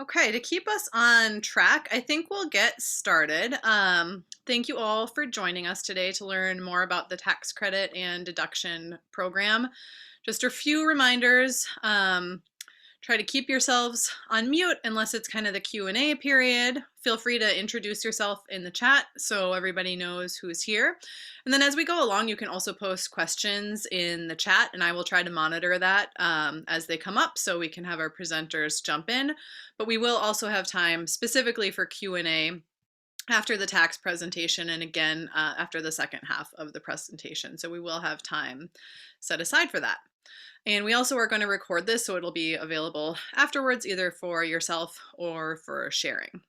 Okay, to keep us on track, I think we'll get started. Thank you all for joining us today to learn more about the tax credit and deduction program. Just a few reminders. Try to keep yourselves on mute unless it's kind of the Q&A period. Feel free to introduce yourself in the chat so everybody knows who's here. And then as we go along, you can also post questions in the chat, and I will try to monitor that as they come up so we can have our presenters jump in. But we will also have time specifically for Q&A after the tax presentation and again after the second half of the presentation. So we will have time set aside for that. And we also are going to record this, so it'll be available afterwards, either for yourself or for sharing.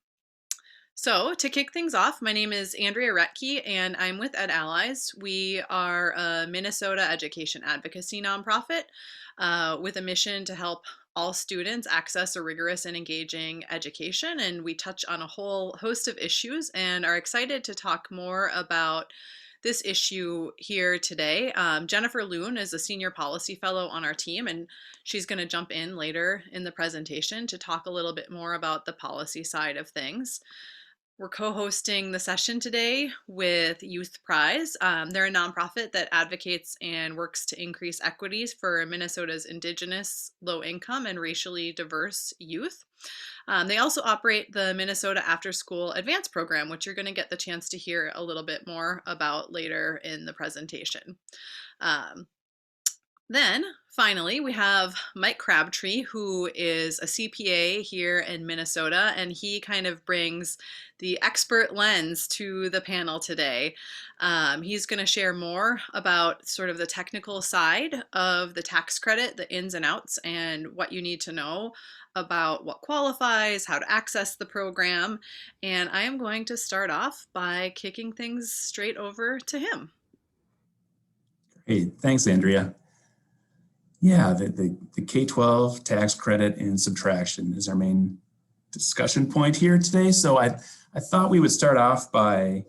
So to kick things off, my name is Andrea Retke, and I'm with EdAllies. We are a Minnesota education advocacy nonprofit with a mission to help all students access a rigorous and engaging education. And we touch on a whole host of issues and are excited to talk more about this issue here today. Jennifer Loon is a senior policy fellow on our team, and she's going to jump in later in the presentation to talk a little bit more about the policy side of things. We're co-hosting the session today with Youthprise. They're a nonprofit that advocates and works to increase equities for Minnesota's Indigenous, low-income, and racially diverse youth. They also operate the Minnesota Afterschool Advance program, which you're going to get the chance to hear a little bit more about later in the presentation. Then finally, we have Mike Crabtree, who is a CPA here in Minnesota, and he kind of brings the expert lens to the panel today. He's going to share more about sort of the technical side of the tax credit, the ins and outs, and what you need to know about what qualifies, how to access the program. And I am going to start off by kicking things straight over to him. Hey, thanks, Andrea. Yeah, the K-12 tax credit and subtraction is our main discussion point here today. So I thought we would start off by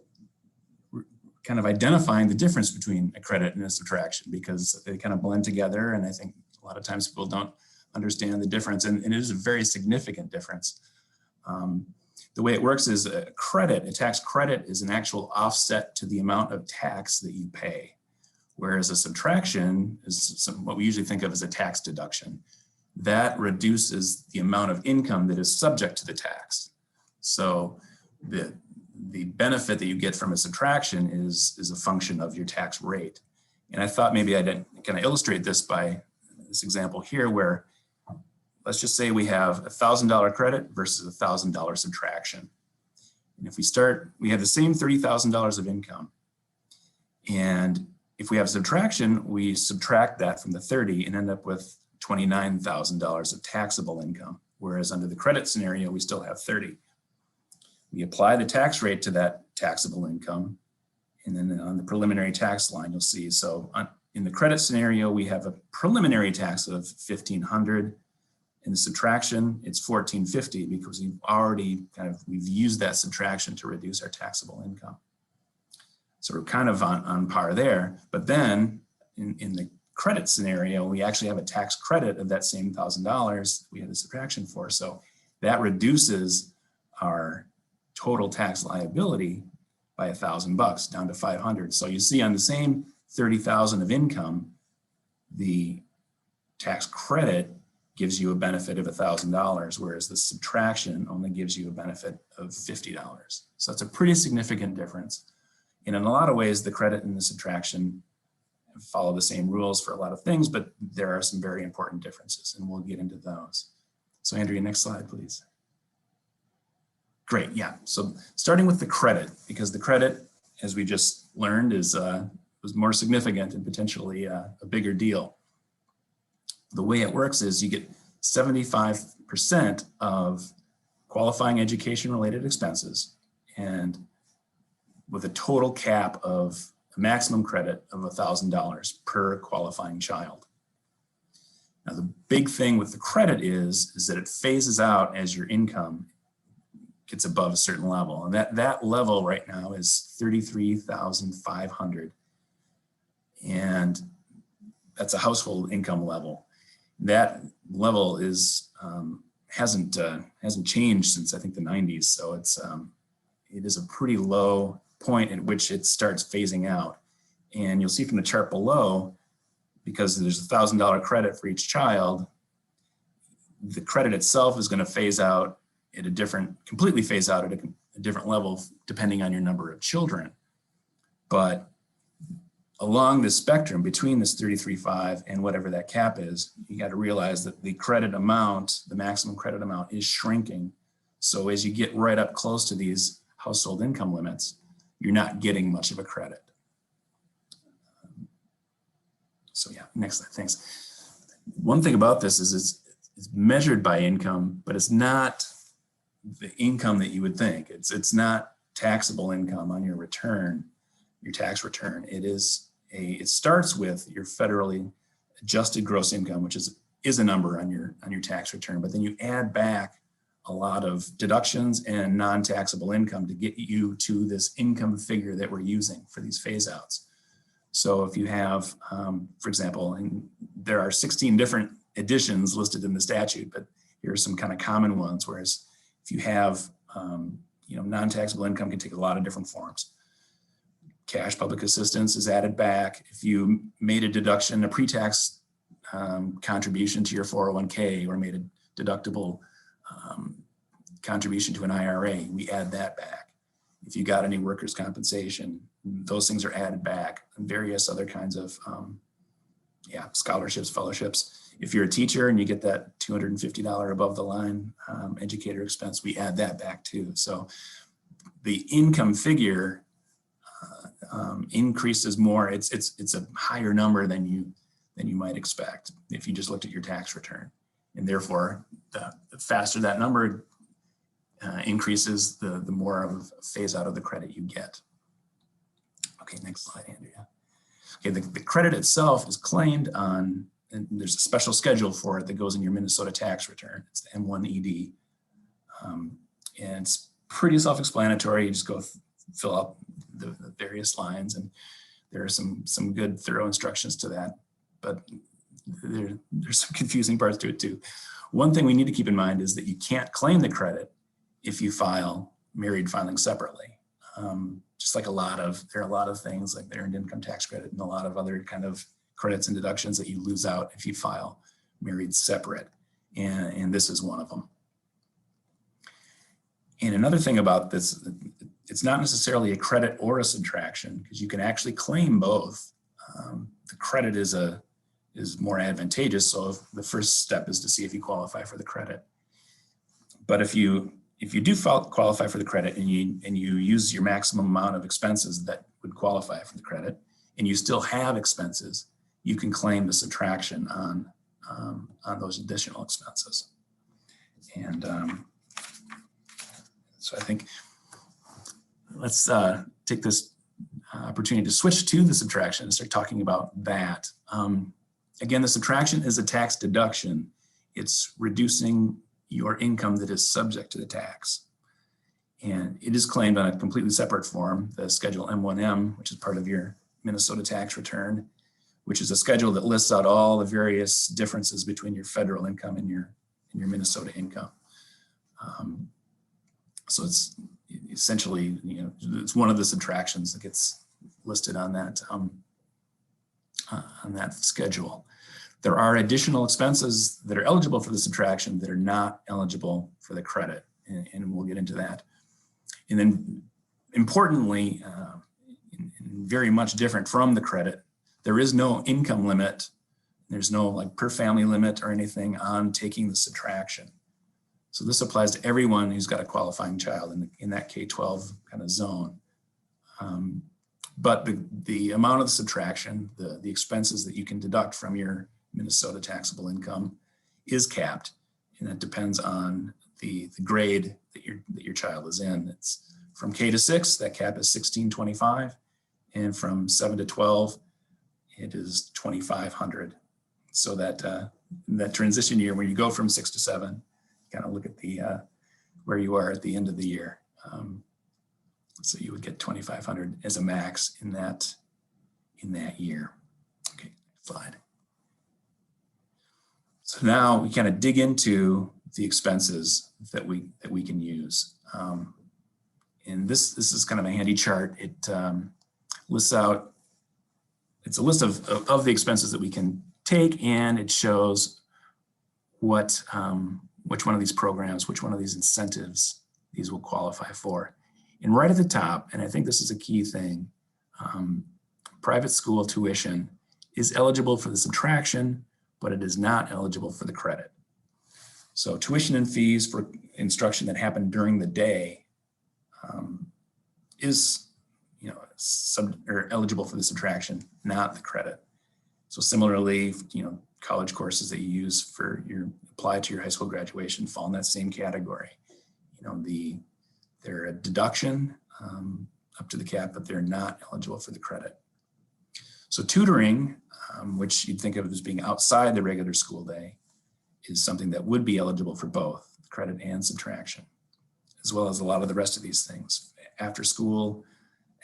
kind of identifying the difference between a credit and a subtraction, because they kind of blend together, and I think a lot of times people don't understand the difference, and it is a very significant difference. The way it works is a tax credit is an actual offset to the amount of tax that you pay. Whereas a subtraction is what we usually think of as a tax deduction. That reduces the amount of income that is subject to the tax. So the benefit that you get from a subtraction is a function of your tax rate. And I thought maybe I'd kind of illustrate this by this example here, where let's just say we have $1,000 credit versus $1,000 subtraction. And if we have the same $30,000 of income, and if we have subtraction, we subtract that from the 30 and end up with $29,000 of taxable income. Whereas under the credit scenario, we still have 30. We apply the tax rate to that taxable income. And then on the preliminary tax line, you'll see, so in the credit scenario, we have a preliminary tax of $1,500. In the subtraction, it's $1,450 because we've used that subtraction to reduce our taxable income. So we're kind of on par there, but then in the credit scenario, we actually have a tax credit of that same $1,000 we had a subtraction for. So that reduces our total tax liability by $1,000 down to $500. So you see on the same 30,000 of income, the tax credit gives you a benefit of $1,000, whereas the subtraction only gives you a benefit of $50. So that's a pretty significant difference. And in a lot of ways, the credit and the subtraction follow the same rules for a lot of things, but there are some very important differences, and we'll get into those. So Andrea, next slide, please. Great, yeah. So starting with the credit, because the credit, as we just learned, was more significant and potentially a bigger deal. The way it works is you get 75% of qualifying education-related expenses, and with a total cap of a maximum credit of $1,000 per qualifying child. Now, the big thing with the credit is that it phases out as your income gets above a certain level. And that level right now is $33,500. And that's a household income level. That level is hasn't changed since I think the 90s. So it is a pretty low point at which it starts phasing out. And you'll see from the chart below, because there's $1,000 credit for each child, the credit itself is going to phase out at completely phase out at a different level depending on your number of children. But along the spectrum between this 33.5 and whatever that cap is, you got to realize that the credit amount, the maximum credit amount, is shrinking. So as you get right up close to these household income limits, you're not getting much of a credit. So yeah, next slide, thanks. One thing about this is it's measured by income, but it's not the income that you would think. It's not taxable income on your return, your tax return. It starts with your federally adjusted gross income, which is a number on your tax return, but then you add back a lot of deductions and non-taxable income to get you to this income figure that we're using for these phase outs. So if you have, for example, and there are 16 different additions listed in the statute, but here are some kind of common ones. Whereas if you have, non-taxable income can take a lot of different forms. Cash public assistance is added back. If you made a deduction, a pre-tax contribution to your 401k, or made a deductible contribution to an IRA, we add that back. If you got any workers' compensation, those things are added back, and various other kinds of scholarships, fellowships. If you're a teacher and you get that $250 above the line educator expense, we add that back too. So the income figure increases more. It's a higher number than you might expect if you just looked at your tax return, and therefore the faster that number increases, the more of a phase out of the credit you get. Okay, next slide, Andrea. Okay, the credit itself is claimed on, and there's a special schedule for it that goes in your Minnesota tax return. It's the M1ED. And it's pretty self-explanatory. You just go fill up the various lines, and there are some good thorough instructions to that, but there's some confusing parts to it too. One thing we need to keep in mind is that you can't claim the credit if you file married filing separately. Just like there are a lot of things like the earned income tax credit and a lot of other kind of credits and deductions that you lose out if you file married separate. And this is one of them. And another thing about this, it's not necessarily a credit or a subtraction, because you can actually claim both. The credit is more advantageous. So the first step is to see if you qualify for the credit. But if you do qualify for the credit and you use your maximum amount of expenses that would qualify for the credit, and you still have expenses, you can claim the subtraction on those additional expenses. And so I think let's take this opportunity to switch to the subtraction and start talking about that. Again, the subtraction is a tax deduction. It's reducing your income that is subject to the tax. And it is claimed on a completely separate form, the Schedule M1M, which is part of your Minnesota tax return, which is a schedule that lists out all the various differences between your federal income and your Minnesota income. So it's essentially, it's one of the subtractions that gets listed on that schedule. There are additional expenses that are eligible for the subtraction that are not eligible for the credit, and we'll get into that. And then importantly, and very much different from the credit, there is no income limit. There's no like per family limit or anything on taking the subtraction. So this applies to everyone who's got a qualifying child in that K-12 kind of zone. But the amount of the subtraction, the expenses that you can deduct from your Minnesota taxable income is capped, and that depends on the grade that your child is in. It's from K to 6, that cap is $1,625, and from 7 to 12, it is $2,500. So that transition year, when you go from 6 to 7, kind of look at the where you are at the end of the year. So you would get $2,500 as a max in that year. Okay, next slide. So now we kind of dig into the expenses that we can use. And this is kind of a handy chart. It lists out, it's a list of the expenses that we can take, and it shows what which one of these programs, which one of these incentives these will qualify for. And right at the top, and I think this is a key thing, private school tuition is eligible for the subtraction, but it is not eligible for the credit. So tuition and fees for instruction that happen during the day is, or eligible for the subtraction, not the credit. So similarly, college courses that you use for apply to your high school graduation fall in that same category. They're a deduction up to the cap, but they're not eligible for the credit. So tutoring, which you'd think of as being outside the regular school day, is something that would be eligible for both credit and subtraction, as well as a lot of the rest of these things. After school,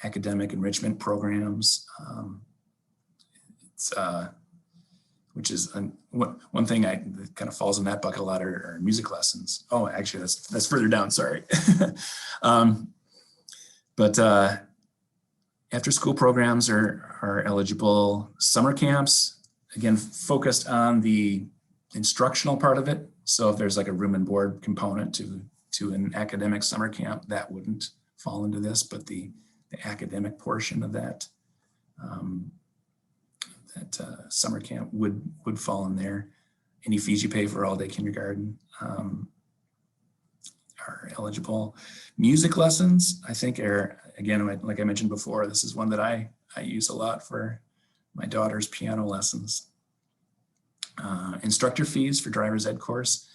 academic enrichment programs, which is one thing that kind of falls in that bucket a lot are music lessons. Oh, actually, that's further down, sorry. But after school programs are eligible. Summer camps, again, focused on the instructional part of it. So if there's like a room and board component to an academic summer camp, that wouldn't fall into this, but the academic portion of that summer camp would fall in there. Any fees you pay for all-day kindergarten are eligible. Music lessons, I think, are, again, like I mentioned before, this is one that I use a lot for my daughter's piano lessons. Instructor fees for driver's ed course.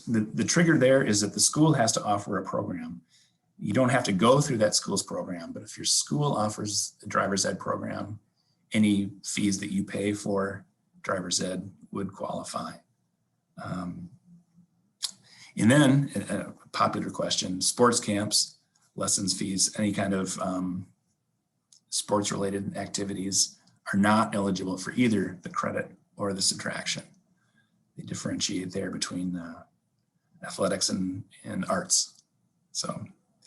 The trigger there is that the school has to offer a program. You don't have to go through that school's program, but if your school offers the driver's ed program, any fees that you pay for driver's ed would qualify. And then a popular question, sports camps, lessons fees, any kind of sports related activities are not eligible for either the credit or the subtraction. They differentiate there between athletics and arts. So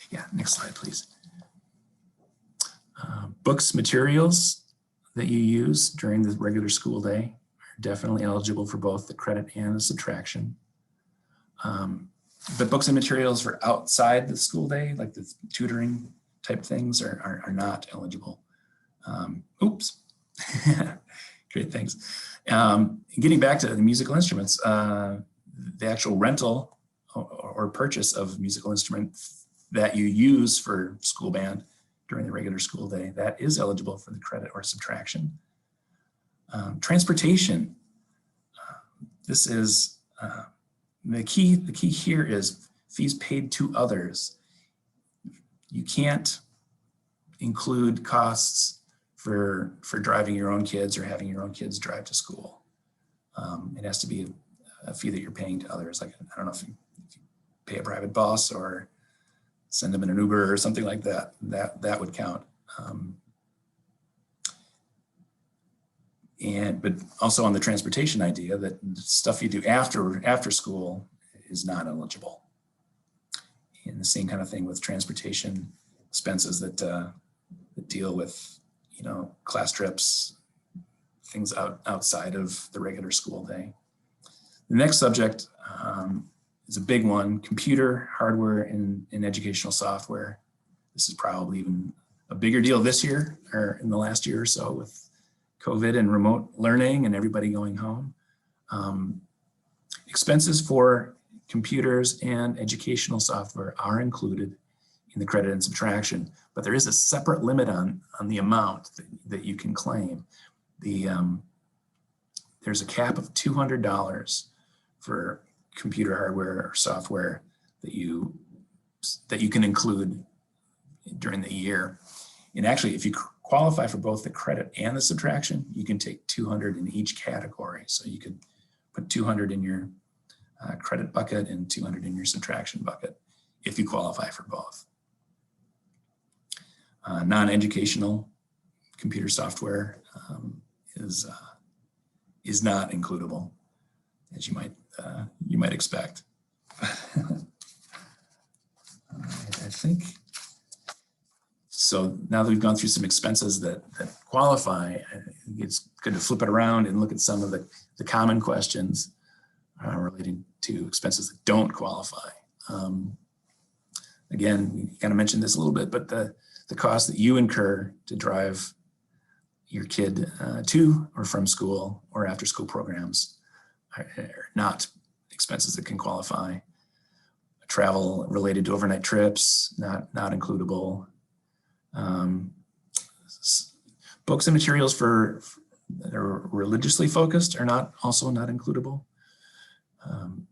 yeah, next slide, please. Books, materials that you use during the regular school day are definitely eligible for both the credit and the subtraction. But books and materials for outside the school day, like the tutoring type things, are not eligible. Oops, great, thanks. Getting back to the musical instruments, the actual rental or purchase of musical instruments that you use for school band during the regular school day, that is eligible for the credit or subtraction. Transportation, this is the key here is fees paid to others. You can't include costs for driving your own kids or having your own kids drive to school. It has to be a fee that you're paying to others. Like, I don't know if you pay a private bus or send them in an Uber or something like that, that would count. But also on the transportation idea, that stuff you do after school is not eligible. And the same kind of thing with transportation expenses that deal with, class trips, things outside of the regular school day. The next subject is a big one: computer hardware and educational software. This is probably even a bigger deal this year or in the last year or so with COVID and remote learning and everybody going home. Expenses for computers and educational software are included in the credit and subtraction, but there is a separate limit on the amount that you can claim. There's a cap of $200 for computer hardware or software that you can include during the year. And actually, if you qualify for both the credit and the subtraction, you can take 200 in each category. So you could put 200 in your credit bucket and 200 in your subtraction bucket if you qualify for both. Non-educational computer software is not includable, as you might expect. I think, so now that we've gone through some expenses that qualify, I think it's good to flip it around and look at some of the common questions relating to expenses that don't qualify. Again, we kind of mentioned this a little bit, but the cost that you incur to drive your kid to or from school or after school programs are not expenses that can qualify. Travel related to overnight trips, not includable. Books and materials that are religiously focused are also not includable.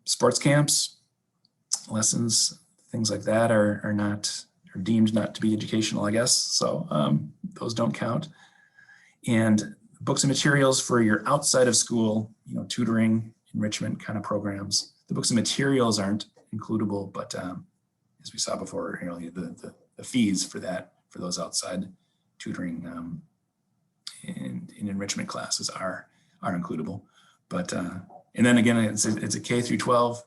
Sports camps, lessons, things like that are deemed not to be educational, I guess. So those don't count. And books and materials for your outside of school, tutoring, enrichment kind of programs. The books and materials aren't includable, but as we saw before, the fees for those outside tutoring and enrichment classes are includable. But and then again, it's a K through 12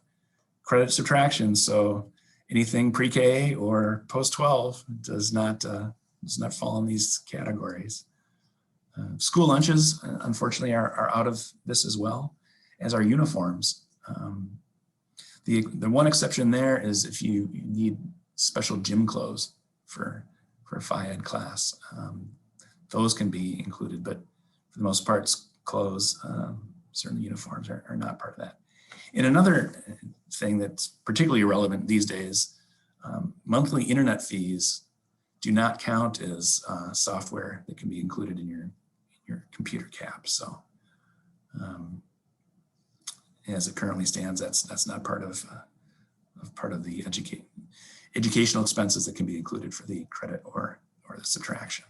credit subtraction. So anything pre-K or post-12 does not fall in these categories. School lunches, unfortunately, are out of this as well, as are uniforms. The one exception there is if you need special gym clothes for a Phi Ed class. Those can be included, but for the most part, clothes, certainly uniforms are not part of that. And another thing that's particularly relevant these days, monthly internet fees do not count as software that can be included in your computer cap. So as it currently stands, that's not part of the educational expenses that can be included for the credit or the subtraction.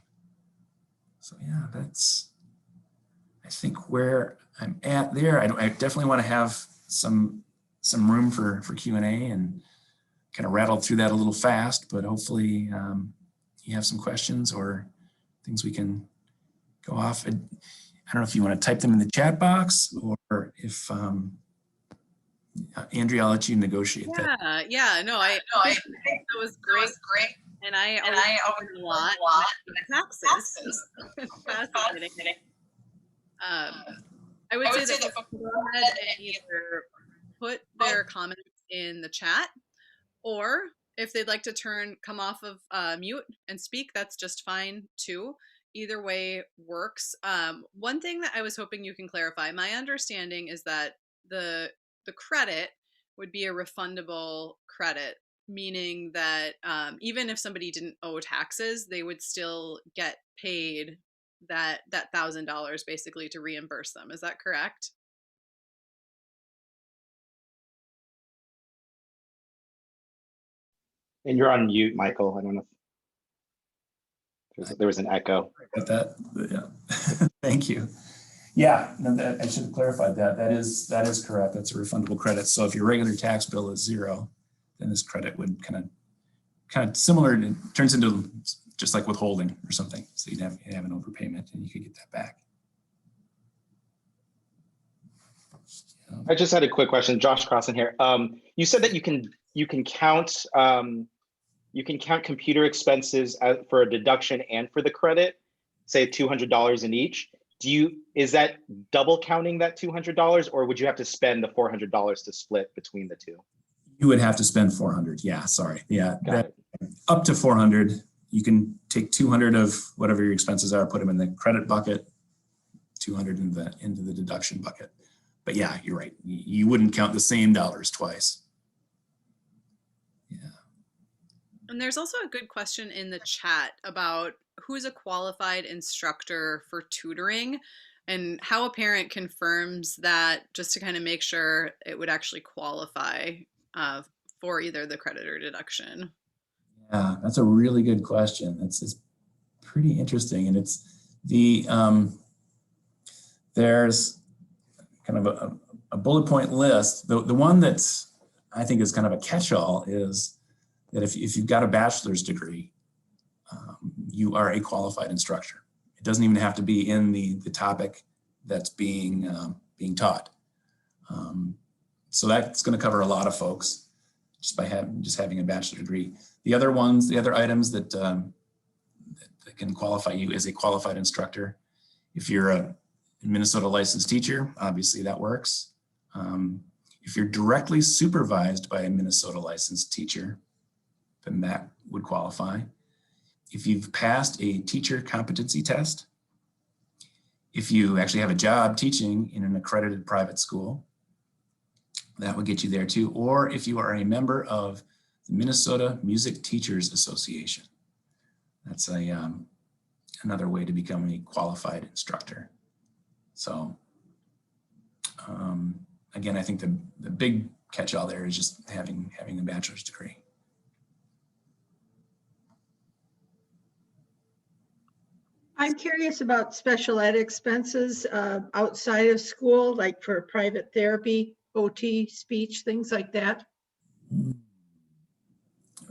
So yeah, that's, I think, where I'm at there. I definitely want to have some room for Q&A and kind of rattled through that a little fast, but hopefully you have some questions or things we can go off. I don't know if you want to type them in the chat box or if Andrea, I'll let you negotiate that. Yeah, no, I think that was great. And I always learn a lot about taxes. It's fascinating. I would say that folks can go ahead and either put their comments in the chat, or if they'd like to come off of mute and speak, that's just fine too. Either way works. One thing that I was hoping you can clarify, my understanding is that the credit would be a refundable credit, meaning that even if somebody didn't owe taxes, they would still get paid that $1,000 basically to reimburse them. Is that correct? And you're on mute, Michael. I don't know if there was an echo. Got that? Yeah. Thank you. Yeah, no, I should have clarified that. That is correct. That's a refundable credit. So if your regular tax bill is $0, then this credit would kind of similar. It turns into just like withholding or something. So you'd have an overpayment and you could get that back. I just had a quick question. Josh Crossan here. You said that you can count computer expenses for a deduction and for the credit, say $200 in each. Is that double counting that $200, or would you have to spend the $400 to split between the two? You would have to spend $400. Yeah, sorry. Yeah, up to $400. You can take $200 of whatever your expenses are, put them in the credit bucket, $200 into the deduction bucket. But yeah, you're right. You wouldn't count the same dollars twice. Yeah. And there's also a good question in the chat about who's a qualified instructor for tutoring and how a parent confirms that, just to kind of make sure it would actually qualify for either the credit or deduction. Yeah, that's a really good question. It's pretty interesting. And it's there's kind of a bullet point list. The one that I think is kind of a catch-all is that if you've got a bachelor's degree, you are a qualified instructor. It doesn't even have to be in the topic that's being taught. So that's going to cover a lot of folks. just by having a bachelor's degree. The other items that can qualify you as a qualified instructor. If you're a Minnesota licensed teacher, obviously that works. If you're directly supervised by a Minnesota licensed teacher, then that would qualify. If you've passed a teacher competency test, if you actually have a job teaching in an accredited private school, that would get you there too. Or if you are a member of the Minnesota Music Teachers Association, that's another way to become a qualified instructor. So again, I think the big catch-all there is just having a bachelor's degree. I'm curious about special ed expenses outside of school, like for private therapy, OT, speech, things like that.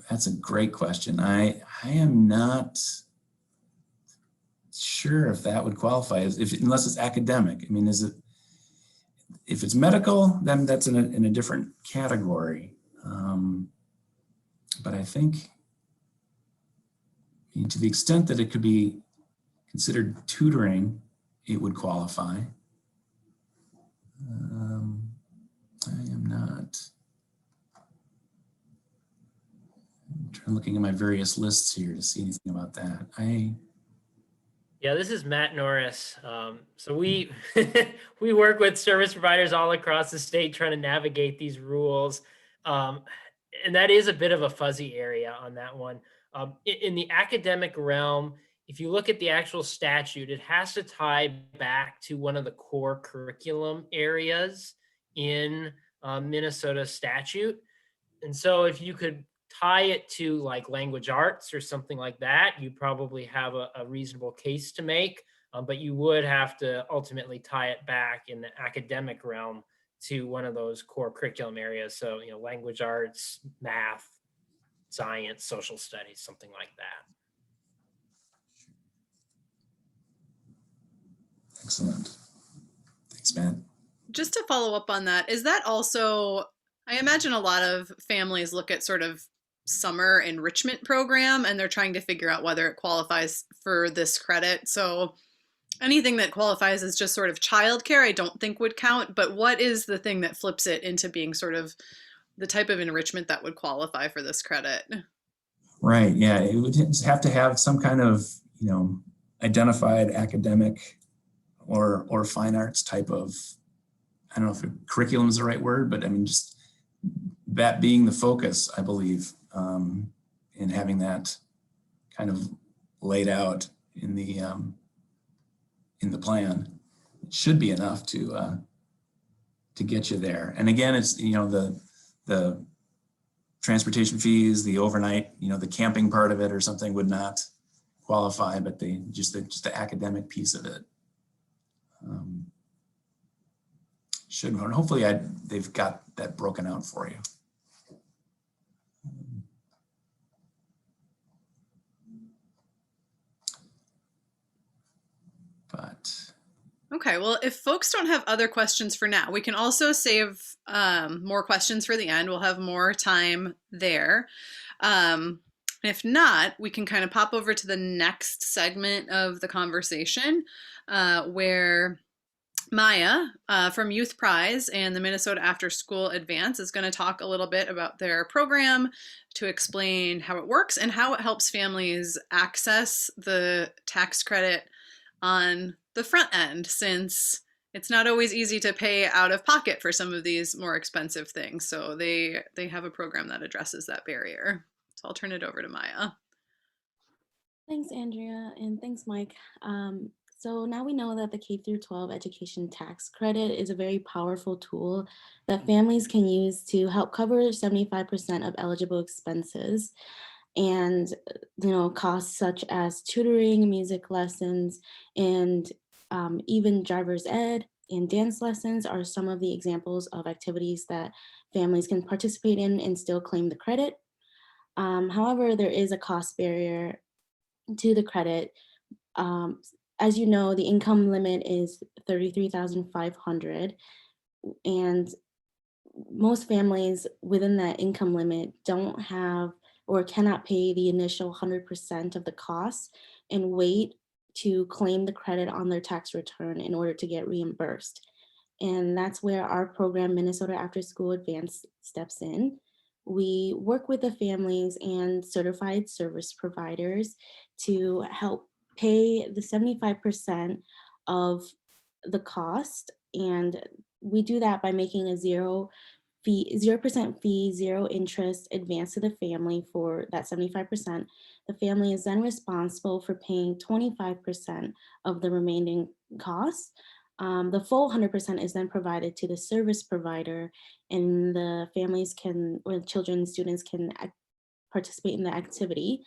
That's a great question. I am not sure if that would qualify unless it's academic. I mean, if it's medical, then that's in a different category. But I think, to the extent that it could be considered tutoring, it would qualify. I am not. I'm looking at my various lists here to see anything about that. Yeah, this is Matt Norris. So we we work with service providers all across the state trying to navigate these rules. And that is a bit of a fuzzy area on that one. In the academic realm, if you look at the actual statute, it has to tie back to one of the core curriculum areas in Minnesota statute. And so if you could tie it to like language arts or something like that, you probably have a reasonable case to make, but you would have to ultimately tie it back in the academic realm to one of those core curriculum areas. So, language arts, math, science, social studies, something like that. Excellent. Thanks, Matt. Just to follow up on that, is that also, I imagine a lot of families look at sort of summer enrichment program and they're trying to figure out whether it qualifies for this credit. So anything that qualifies as just sort of childcare, I don't think would count, but what is the thing that flips it into being sort of the type of enrichment that would qualify for this credit? Right, yeah, it would have to have some kind of, identified academic or fine arts type of, I don't know if curriculum is the right word, but I mean, just that being the focus, I believe, in having that kind of laid out in the plan, it should be enough to get you there. And again, it's the transportation fees, the overnight, the camping part of it or something would not qualify, but just the academic piece of it should. And hopefully, they've got that broken out for you. But okay, well, if folks don't have other questions for now, we can also save more questions for the end. We'll have more time there. If not, we can kind of pop over to the next segment of the conversation where Maya from Youthprise and the Minnesota Afterschool Advance is going to talk a little bit about their program, to explain how it works and how it helps families access the tax credit on the front end, since it's not always easy to pay out of pocket for some of these more expensive things. So they have a program that addresses that barrier. So I'll turn it over to Maya. Thanks, Andrea, and thanks, Mike. So now we know that the K-12 education tax credit is a very powerful tool that families can use to help cover 75% of eligible expenses. And costs such as tutoring, music lessons, and even driver's ed and dance lessons are some of the examples of activities that families can participate in and still claim the credit. However, there is a cost barrier to the credit. As you know, the income limit is $33,500, and most families within that income limit don't have or cannot pay the initial 100% of the costs and wait to claim the credit on their tax return in order to get reimbursed. And that's where our program, Minnesota Afterschool Advance, steps in. We work with the families and certified service providers to help pay the 75% of the cost. And we do that by making a 0% fee, zero interest advance to the family for that 75%. The family is then responsible for paying 25% of the remaining costs. The full 100% is then provided to the service provider, and the families can, or children, students can participate in the activity.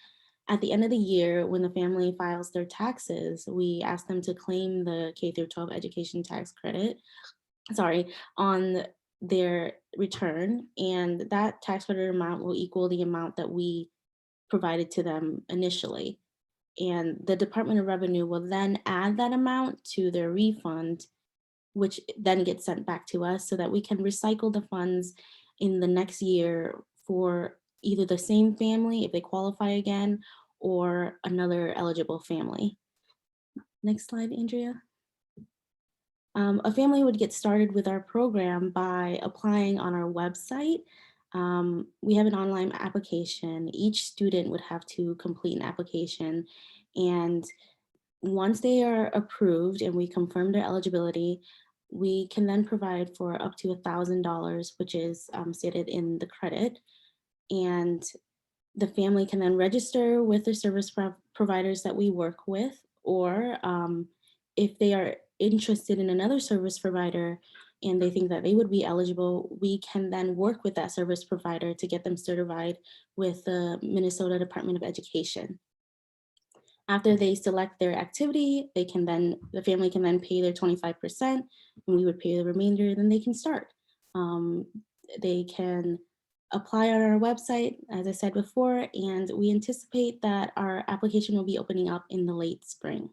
At the end of the year, when the family files their taxes, we ask them to claim the K through 12 education tax credit, on their return, and that tax credit amount will equal the amount that we provided to them initially. And the Department of Revenue will then add that amount to their refund, which then gets sent back to us so that we can recycle the funds in the next year for either the same family if they qualify again or another eligible family. Next slide, Andrea. A family would get started with our program by applying on our website. We have an online application. Each student would have to complete an application, and once they are approved and we confirm their eligibility, we can then provide for up to $1,000, which is stated in the credit. And the family can then register with the service providers that we work with, or if they are interested in another service provider and they think that they would be eligible, we can then work with that service provider to get them certified with the Minnesota Department of Education. After they select their activity, the family can then pay their 25%, and we would pay the remainder, then they can start. They can apply on our website, as I said before, and we anticipate that our application will be opening up in the late spring.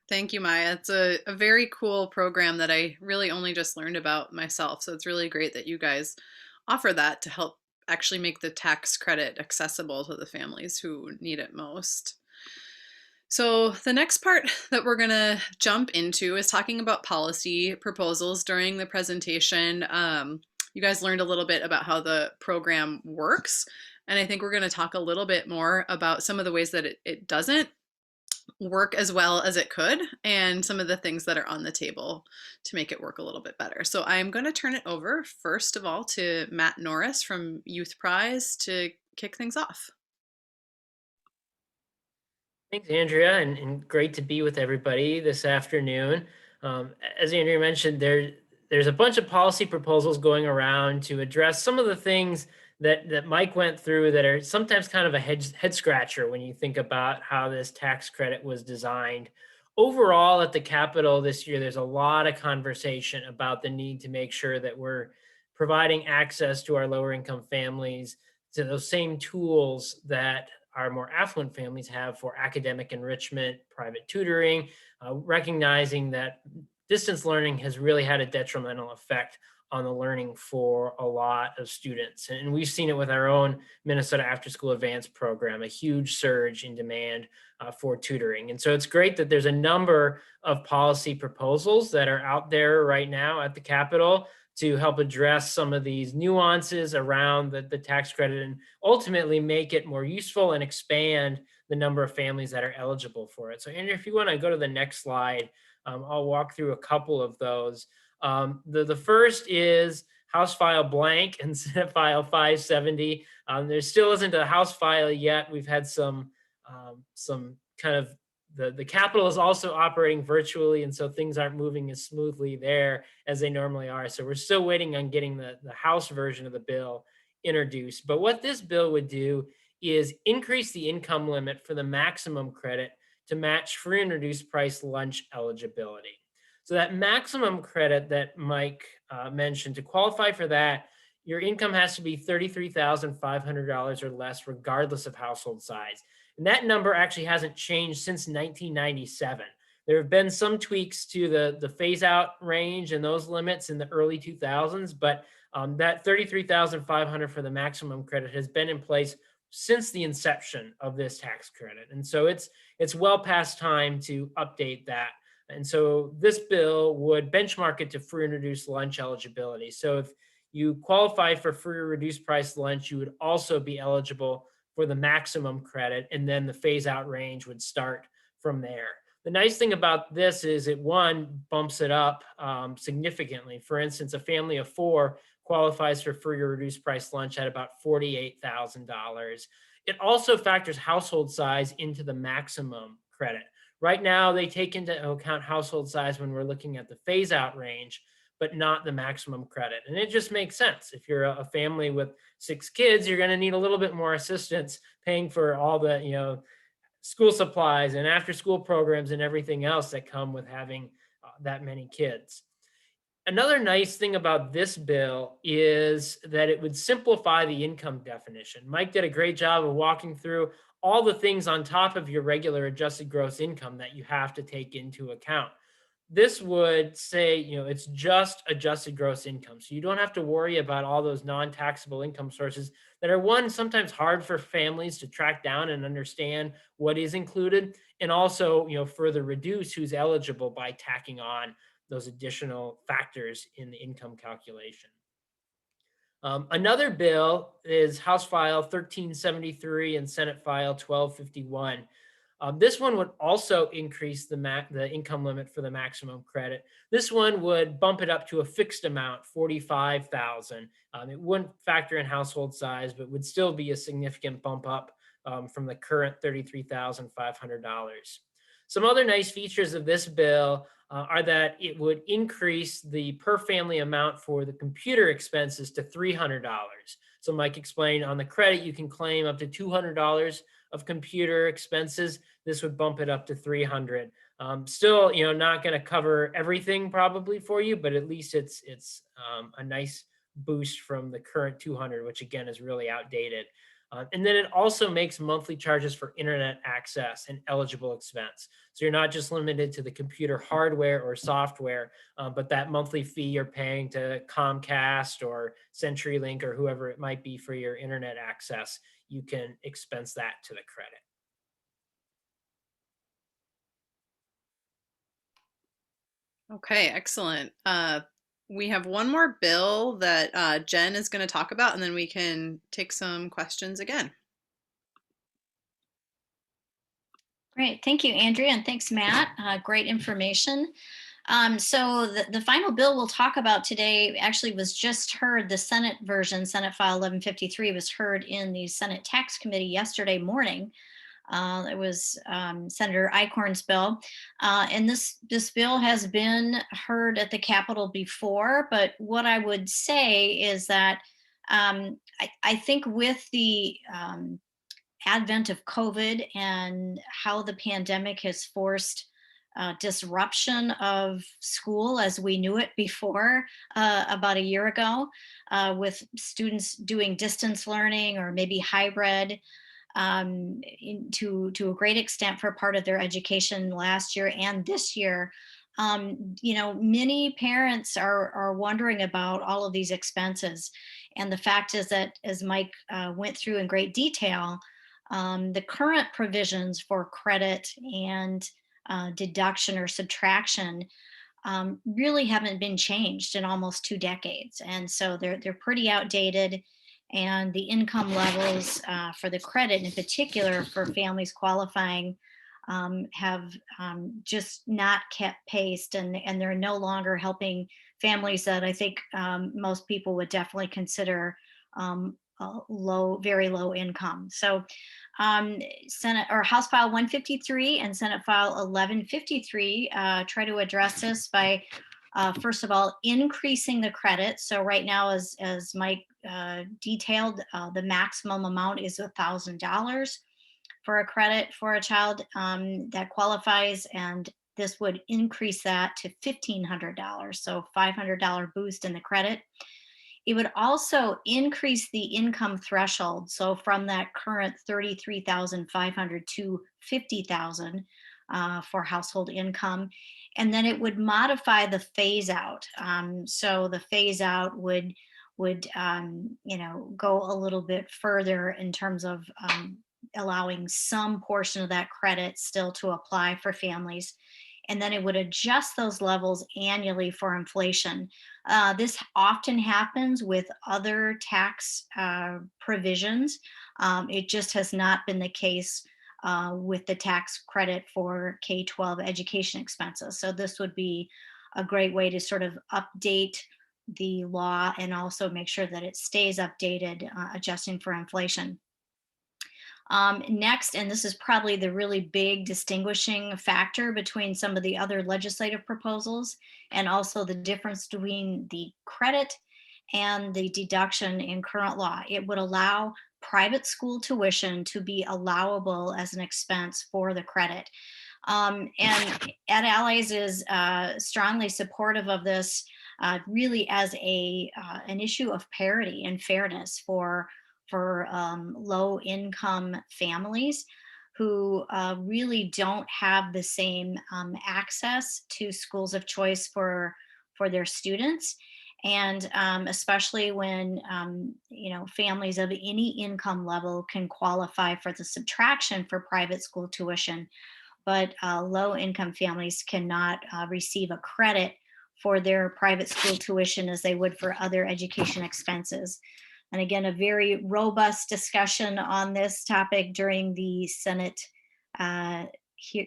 Thank you, Maya. It's a very cool program that I really only just learned about myself. So it's really great that you guys offer that to help actually make the tax credit accessible to the families who need it most. So the next part that we're going to jump into is talking about policy proposals. During the presentation, you guys learned a little bit about how the program works. And I think we're going to talk a little bit more about some of the ways that it doesn't work as well as it could, and some of the things that are on the table to make it work a little bit better. So I'm going to turn it over first of all to Matt Norris from Youthprise to kick things off. Thanks, Andrea, and great to be with everybody this afternoon. As Andrea mentioned, there's a bunch of policy proposals going around to address some of the things that Mike went through that are sometimes kind of a head scratcher when you think about how this tax credit was designed. Overall, at the Capitol this year, there's a lot of conversation about the need to make sure that we're providing access to our lower income families to those same tools that our more affluent families have for academic enrichment, private tutoring, recognizing that distance learning has really had a detrimental effect on the learning for a lot of students. And we've seen it with our own Minnesota Afterschool Advance program, a huge surge in demand for tutoring. And so it's great that there's a number of policy proposals that are out there right now at the Capitol to help address some of these nuances around the tax credit and ultimately make it more useful and expand the number of families that are eligible for it. So Andrew, if you want to go to the next slide, I'll walk through a couple of those. The first is House File blank and Senate File 570. There still isn't a House file yet. We've had some kind of the Capitol is also operating virtually, and so things aren't moving as smoothly there as they normally are. So we're still waiting on getting the House version of the bill introduced. But what this bill would do is increase the income limit for the maximum credit to match free and reduced price lunch eligibility. So that maximum credit that Mike mentioned, to qualify for that, your income has to be $33,500 or less, regardless of household size. And that number actually hasn't changed since 1997. There have been some tweaks to the phase out range and those limits in the early 2000s, but that 33,500 for the maximum credit has been in place since the inception of this tax credit. And so it's well past time to update that. And so this bill would benchmark it to free and reduced lunch eligibility. So if you qualify for free or reduced price lunch, you would also be eligible for the maximum credit, and then the phase out range would start from there. The nice thing about this is it, one, bumps it up significantly. For instance, a family of 4 qualifies for free or reduced price lunch at about $48,000. It also factors household size into the maximum credit. Right now, they take into account household size when we're looking at the phase out range, but not the maximum credit. And it just makes sense. If you're a family with 6 kids, you're going to need a little bit more assistance paying for all the, school supplies and after school programs and everything else that come with having that many kids. Another nice thing about this bill is that it would simplify the income definition. Mike did a great job of walking through all the things on top of your regular adjusted gross income that you have to take into account. This would say, it's just adjusted gross income. So you don't have to worry about all those non-taxable income sources that are, one, sometimes hard for families to track down and understand what is included, and also, further reduce who's eligible by tacking on those additional factors in the income calculation. Another bill is House File 1373 and Senate File 1251. This one would also increase the income limit for the maximum credit. This one would bump it up to a fixed amount, $45,000. It wouldn't factor in household size, but would still be a significant bump up from the current $33,500. Some other nice features of this bill are that it would increase the per family amount for the computer expenses to $300. So Mike explained on the credit, you can claim up to $200 of computer expenses. This would bump it up to $300. Still, not going to cover everything probably for you, but at least it's a nice boost from the current $200, which again is really outdated. And then it also makes monthly charges for internet access an eligible expense. So you're not just limited to the computer hardware or software, but that monthly fee you're paying to Comcast or CenturyLink or whoever it might be for your internet access, you can expense that to the credit. Okay, excellent. We have one more bill that Jen is going to talk about, and then we can take some questions again. Great. Thank you, Andrea, and thanks, Matt. Great information. So the final bill we'll talk about today actually was just heard. The Senate version, Senate File 1153, was heard in the Senate Tax Committee yesterday morning. It was Senator Eichhorn's bill. And this bill has been heard at the Capitol before, but what I would say is that I think with the advent of COVID and how the pandemic has forced disruption of school as we knew it before about a year ago, with students doing distance learning or maybe hybrid, to a great extent for part of their education last year and this year. Many parents are wondering about all of these expenses. And the fact is that, as Mike went through in great detail, the current provisions for credit and deduction or subtraction really haven't been changed in almost 2 decades. And so they're pretty outdated. And the income levels for the credit, in particular for families qualifying, have just not kept pace, and they're no longer helping families that I think most people would definitely consider very low income. So Senate or House File 153 and Senate File 1153 try to address this by first of all, increasing the credit. So right now, as Mike detailed, the maximum amount is $1,000 for a credit for a child that qualifies, and this would increase that to $1,500, so $500 boost in the credit. It would also increase the income threshold. So from that current 33,500 to 50,000 for household income. And then it would modify the phase out. So the phase out would go a little bit further in terms of allowing some portion of that credit still to apply for families. And then it would adjust those levels annually for inflation. This often happens with other tax provisions. It just has not been the case with the tax credit for K-12 education expenses. So this would be a great way to sort of update the law and also make sure that it stays updated, adjusting for inflation. Next, and this is probably the really big distinguishing factor between some of the other legislative proposals, and also the difference between the credit and the deduction in current law. It would allow private school tuition to be allowable as an expense for the credit. And EdAllies is strongly supportive of this, really as an issue of parity and fairness for low income families who really don't have the same access to schools of choice for their students. And especially when families of any income level can qualify for the subtraction for private school tuition, but low income families cannot receive a credit for their private school tuition as they would for other education expenses. And again, a very robust discussion on this topic during the Senate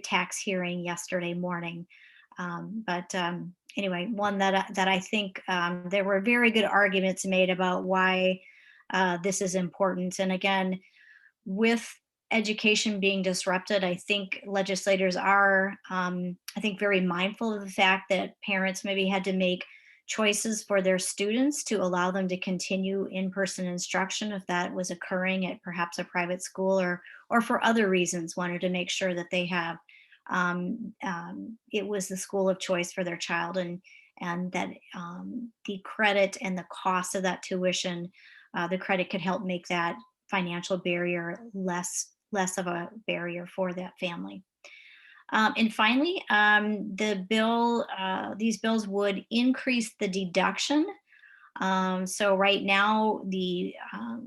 tax hearing yesterday morning. Anyway, one that I think there were very good arguments made about why this is important. And again, with education being disrupted, I think legislators are, I think, very mindful of the fact that parents maybe had to make choices for their students to allow them to continue in-person instruction if that was occurring at perhaps a private school, or for other reasons wanted to make sure that they have it was the school of choice for their child, and that the credit and the cost of that tuition, the credit could help make that financial barrier less of a barrier for that family. And finally, these bills would increase the deduction. So right now, the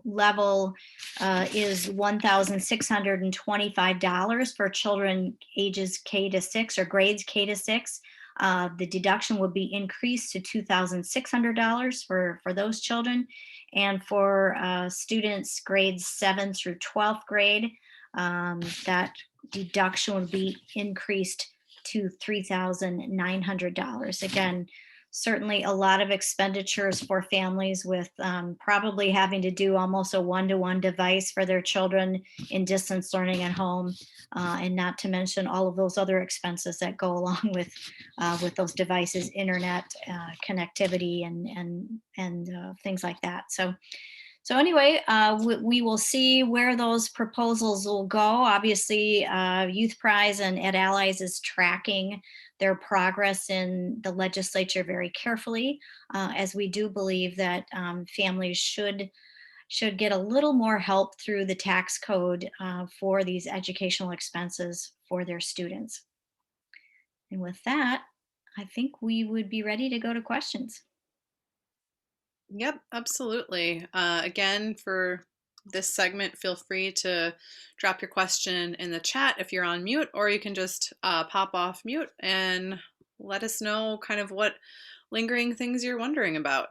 level is $1,625 for children ages K to 6 or grades K to 6. The deduction would be increased to $2,600 for those children. And for students grades 7 through 12th grade, that deduction would be increased to $3,900. Again, certainly a lot of expenditures for families with probably having to do almost a one-to-one device for their children in distance learning at home, and not to mention all of those other expenses that go along with those devices, internet connectivity and things like that. So anyway, we will see where those proposals will go. Obviously, Youthprise and EdAllies is tracking their progress in the legislature very carefully, as we do believe that families should get a little more help through the tax code for these educational expenses for their students. And with that, I think we would be ready to go to questions. Yep, absolutely. Again, for this segment, feel free to drop your question in the chat if you're on mute, or you can just pop off mute and let us know kind of what lingering things you're wondering about.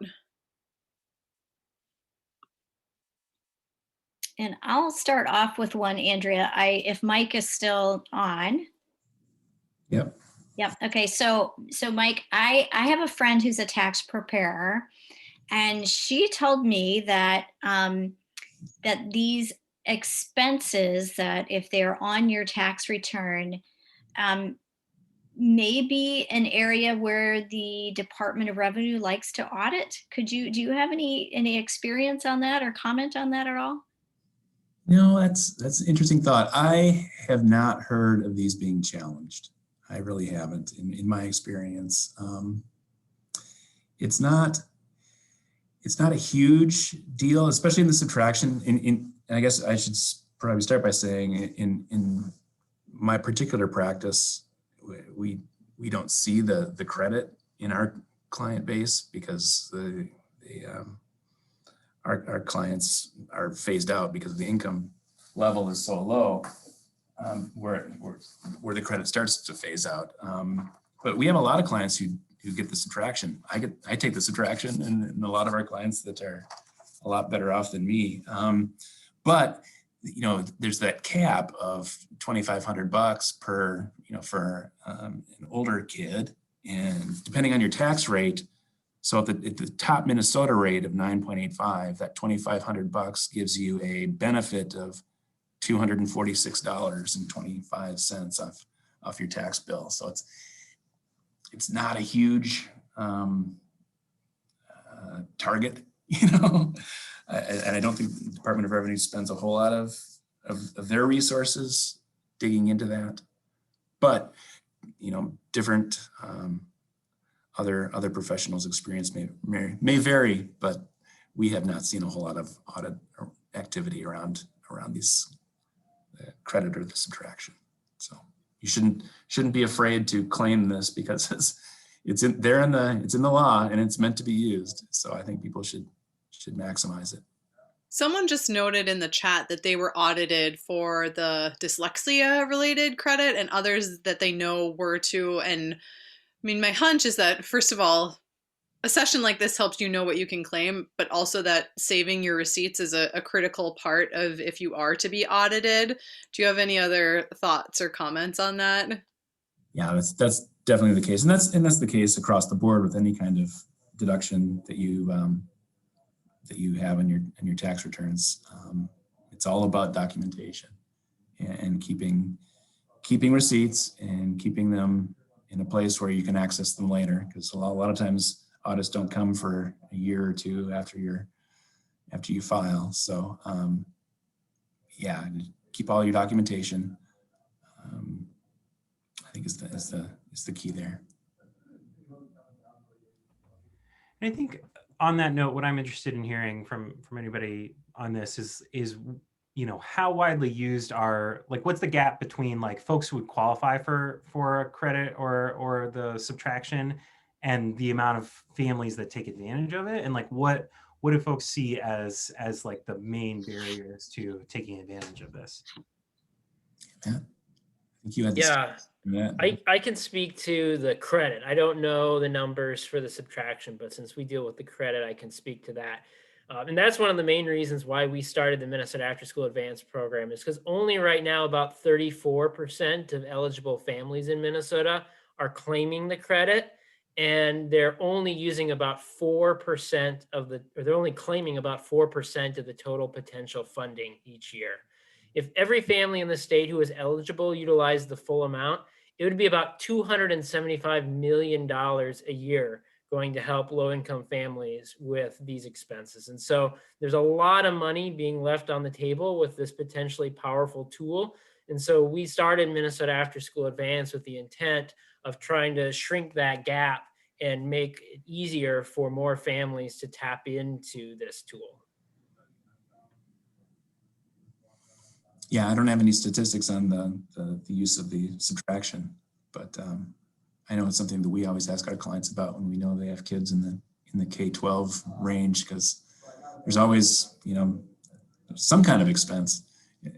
And I'll start off with one, Andrea, if Mike is still on. Yep. Yep. Okay. So Mike, I have a friend who's a tax preparer, and she told me that that these expenses, that if they're on your tax return, may be an area where the Department of Revenue likes to audit. Do you have any experience on that or comment on that at all? No, that's an interesting thought. I have not heard of these being challenged. I really haven't in my experience. It's not, it's not a huge deal, especially in the subtraction. And I guess I should probably start by saying in my particular practice, we don't see the credit in our client base because our clients are phased out because the income level is so low, where the credit starts to phase out. But we have a lot of clients who get the subtraction. I take the subtraction, and a lot of our clients that are a lot better off than me. But you know, there's that cap of $2,500 per, you know, for an older kid, and depending on your tax rate. So at the top Minnesota rate of 9.85, that $2,500 gives you a benefit of $246.25 off your tax bill. So it's not a huge target, you know, and I don't think the Department of Revenue spends a whole lot of their resources digging into that. But you know, different other professionals' experience may vary, but we have not seen a whole lot of audit activity around these credit or the subtraction. So you shouldn't be afraid to claim this because it's in the law and it's meant to be used. So I think people should maximize it. Someone just noted in the chat that they were audited for the dyslexia related credit and others that they know were too. And I mean, my hunch is that, first of all, a session like this helps you know what you can claim, but also that saving your receipts is a critical part of if you are to be audited. Do you have any other thoughts or comments on that? Yeah, that's definitely the case, and that's the case across the board with any kind of deduction that you have in your tax returns. It's all about documentation and keeping receipts and keeping them in a place where you can access them later, because a lot of times audits don't come for a year or two after you file. So yeah, keep all your documentation. I think is the key there. And I think on that note, what I'm interested in hearing from anybody on this is you know, how widely used are, like, what's the gap between like folks who would qualify for a credit or the subtraction and the amount of families that take advantage of it, and like what do folks see as like the main barriers to taking advantage of this? Yeah, I think you had this. Yeah, I can speak to the credit. I don't know the numbers for the subtraction, but since we deal with the credit, I can speak to that. And that's one of the main reasons why we started the Minnesota Afterschool Advance program, is because only right now about 34% of eligible families in Minnesota are claiming the credit, and they're only using about 4% they're only claiming about 4% of the total potential funding each year. If every family in the state who is eligible utilized the full amount, it would be about $275 million a year going to help low-income families with these expenses. And so there's a lot of money being left on the table with this potentially powerful tool. And so we started Minnesota Afterschool Advance with the intent of trying to shrink that gap and make it easier for more families to tap into this tool. Yeah, I don't have any statistics on the use of the subtraction, but I know it's something that we always ask our clients about when we know they have kids in the K-12 range, because there's always, you know, some kind of expense.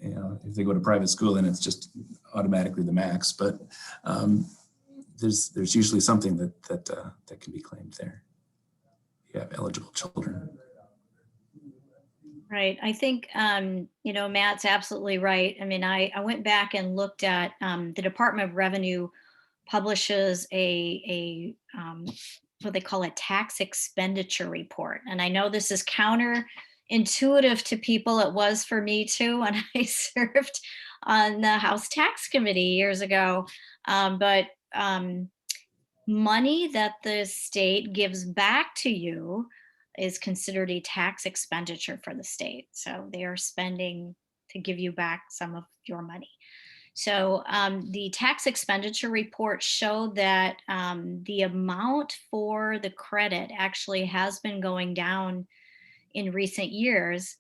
You know, if they go to private school, then it's just automatically the max. But there's usually something that can be claimed there. You have eligible children. Right. I think, you know, Matt's absolutely right. I mean, I went back and looked at the Department of Revenue publishes a what they call a tax expenditure report. And I know this is counterintuitive to people. It was for me too when I served on the House Tax Committee years ago. But money that the state gives back to you is considered a tax expenditure for the state. So they are spending to give you back some of your money. So the tax expenditure report showed that the amount for the credit actually has been going down in recent years.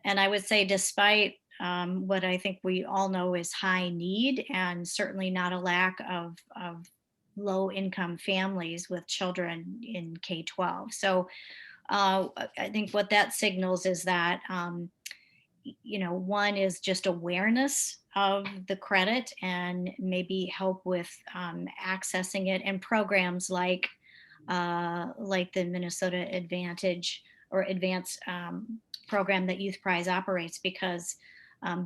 And I would say, despite what I think we all know is high need, and certainly not a lack of low income families with children in K-12. So I think what that signals is that one is just awareness of the credit and maybe help with accessing it, and programs like the Minnesota Advantage or Advance program that Youthprise operates, because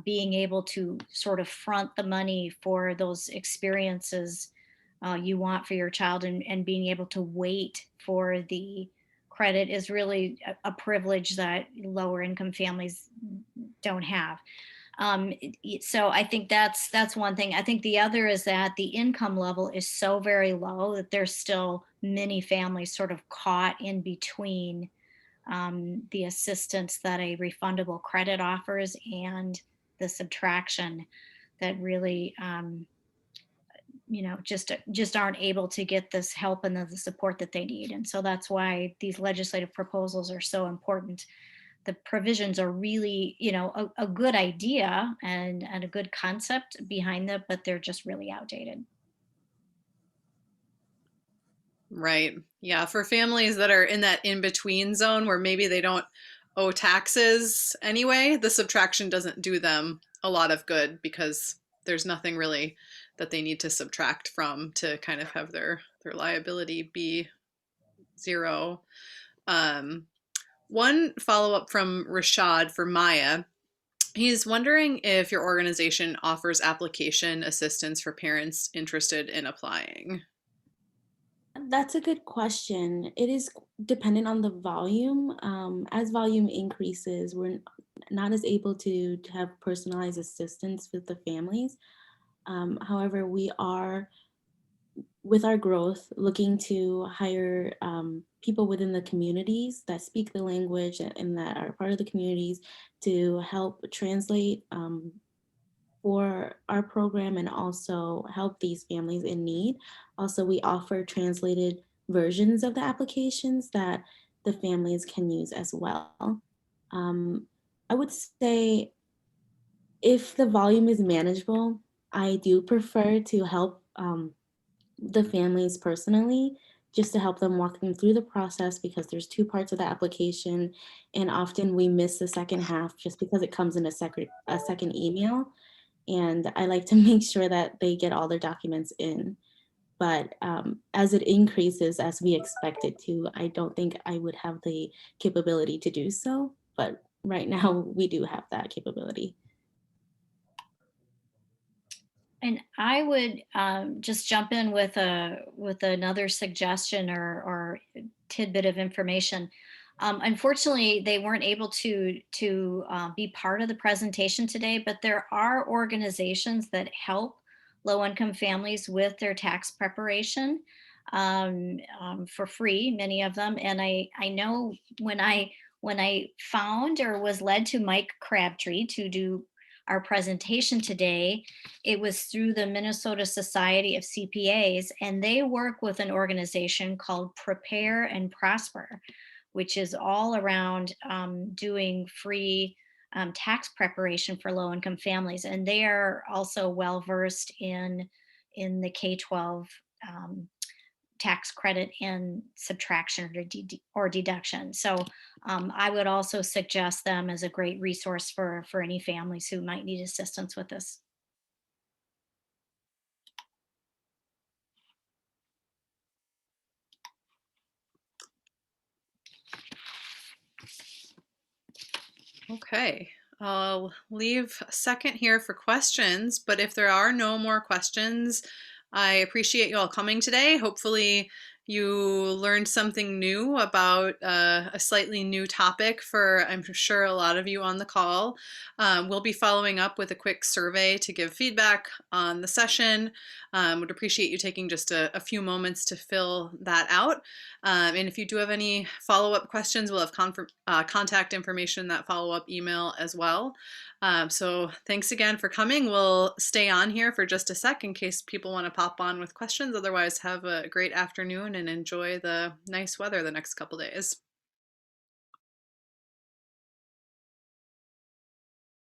being able to sort of front the money for those experiences you want for your child, and being able to wait for the credit is really a privilege that lower income families don't have. So I think that's one thing. I think the other is that the income level is so very low that there's still many families sort of caught in between the assistance that a refundable credit offers and the subtraction, that really just aren't able to get this help and the support that they need. And so that's why these legislative proposals are so important. The provisions are really, a good idea and a good concept behind them, but they're just really outdated. Right. Yeah. For families that are in that in-between zone where maybe they don't owe taxes anyway, the subtraction doesn't do them a lot of good, because there's nothing really that they need to subtract from to kind of have their liability be zero. One follow-up from Rashad for Maya. He's wondering if your organization offers application assistance for parents interested in applying. That's a good question. It is dependent on the volume. As volume increases, we're not as able to have personalized assistance with the families. However, we are, with our growth, looking to hire people within the communities that speak the language and that are part of the communities to help translate for our program and also help these families in need. Also, we offer translated versions of the applications that the families can use as well. I would say if the volume is manageable, I do prefer to help the families personally, just to help them walk them through the process, because there's two parts of the application, and often we miss the second half just because it comes in a second email. And I like to make sure that they get all their documents in. But as it increases, as we expect it to, I don't think I would have the capability to do so. But right now, we do have that capability. And I would just jump in with another suggestion or tidbit of information. Unfortunately, they weren't able to be part of the presentation today, but there are organizations that help low-income families with their tax preparation for free, many of them. And I know when I found or was led to Mike Crabtree to do our presentation today, it was through the Minnesota Society of CPAs, and they work with an organization called Prepare and Prosper, which is all around doing free tax preparation for low-income families. And they are also well-versed in the K-12 tax credit and subtraction or deduction. So I would also suggest them as a great resource for any families who might need assistance with this. Okay, I'll leave a second here for questions, but if there are no more questions, I appreciate you all coming today. Hopefully you learned something new about a slightly new topic for, I'm sure, a lot of you on the call. We'll be following up with a quick survey to give feedback on the session. Would appreciate you taking just a few moments to fill that out. And if you do have any follow-up questions, we'll have contact information in that follow-up email as well. So thanks again for coming. We'll stay on here for just a sec in case people want to pop on with questions. Otherwise, have a great afternoon and enjoy the nice weather the next couple days.